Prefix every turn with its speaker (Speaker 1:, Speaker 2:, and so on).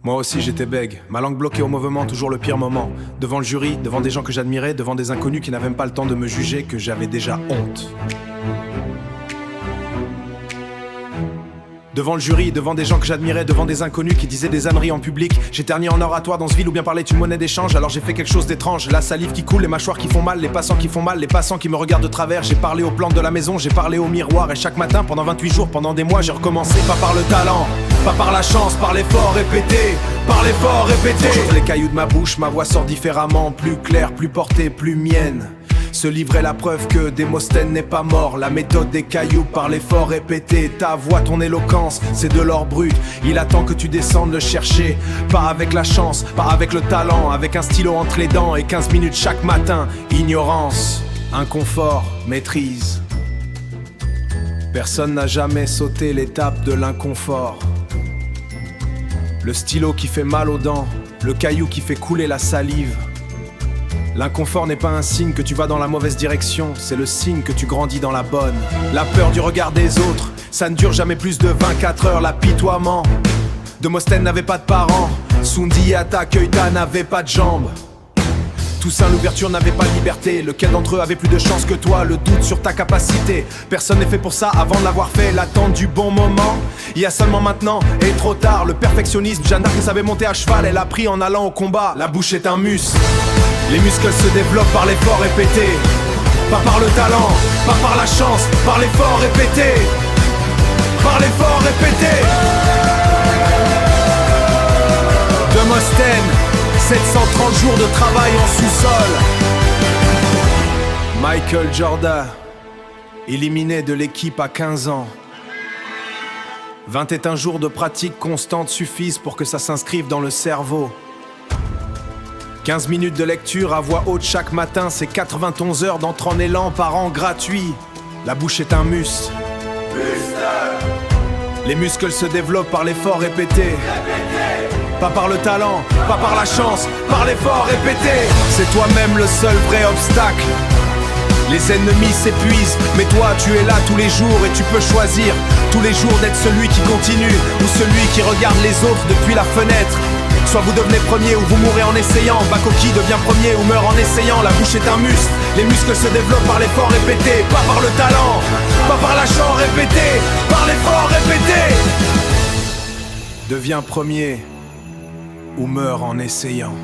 Speaker 1: Moi aussi j'étais bègue, ma langue bloquée au mouvement, toujours le pire moment. Devant le jury, devant des gens que j'admirais, devant des inconnus qui n'avaient même pas le temps de me juger, que j'avais déjà honte. Devant le jury, devant des gens que j'admirais, devant des inconnus qui disaient des âneries en public. J'ai terni en oratoire dans ce ville où bien parler une monnaie d'échange. Alors j'ai fait quelque chose d'étrange, la salive qui coule, les mâchoires qui font mal, les passants qui font mal, les passants qui me regardent de travers. J'ai parlé aux plantes de la maison, j'ai parlé au miroir. Et chaque matin, pendant 28 jours, pendant des mois, j'ai recommencé. Pas par le talent, pas par la chance, par l'effort répété, par l'effort répété. J'ouvre les cailloux de ma bouche, ma voix sort différemment, plus claire, plus portée, plus mienne. Ce livre est la preuve que Démosthène n'est pas mort. La méthode des cailloux par l'effort répété. Ta voix, ton éloquence, c'est de l'or brut. Il attend que tu descendes le chercher. Pas avec la chance, pas avec le talent. Avec un stylo entre les dents et 15 minutes chaque matin. Ignorance, inconfort, maîtrise. Personne n'a jamais sauté l'étape de l'inconfort. Le stylo qui fait mal aux dents, le caillou qui fait couler la salive. L'inconfort n'est pas un signe que tu vas dans la mauvaise direction, c'est le signe que tu grandis dans la bonne. La peur du regard des autres, ça ne dure jamais plus de 24 heures. L'apitoiement, Démosthène n'avait pas de parents, Sundi Ata Keita n'avait pas de jambes. Toussaint Louverture n'avait pas de liberté. Lequel d'entre eux avait plus de chance que toi? Le doute sur ta capacité. Personne n'est fait pour ça avant de l'avoir fait. L'attente du bon moment, il y a seulement maintenant et trop tard. Le perfectionnisme, Jeanne d'Arc savait monter à cheval. Elle a appris en allant au combat. La bouche est un muscle. Les muscles se développent par l'effort répété. Pas par le talent, pas par la chance, par l'effort répété. Par l'effort répété. Démosthène, 730 jours de travail en sous-sol. Michael Jordan, éliminé de l'équipe à 15 ans. 21 jours de pratique constante suffisent pour que ça s'inscrive dans le cerveau. 15 minutes de lecture à voix haute chaque matin, c'est 91 heures d'entre en élan par an gratuit. La bouche est un muscle. Les muscles se développent par l'effort répété. Pas par le talent, pas par la chance, par l'effort répété. C'est toi-même le seul vrai obstacle. Les ennemis s'épuisent, mais toi tu es là tous les jours et tu peux choisir tous les jours d'être celui qui continue ou celui qui regarde les autres depuis la fenêtre. Soit vous devenez premier ou vous mourrez en essayant. Bakoki devient premier ou meurt en essayant. La bouche est un muscle, les muscles se développent par l'effort répété. Pas par le talent, pas par la chance répété, par l'effort répété. Deviens premier ou meurs en essayant.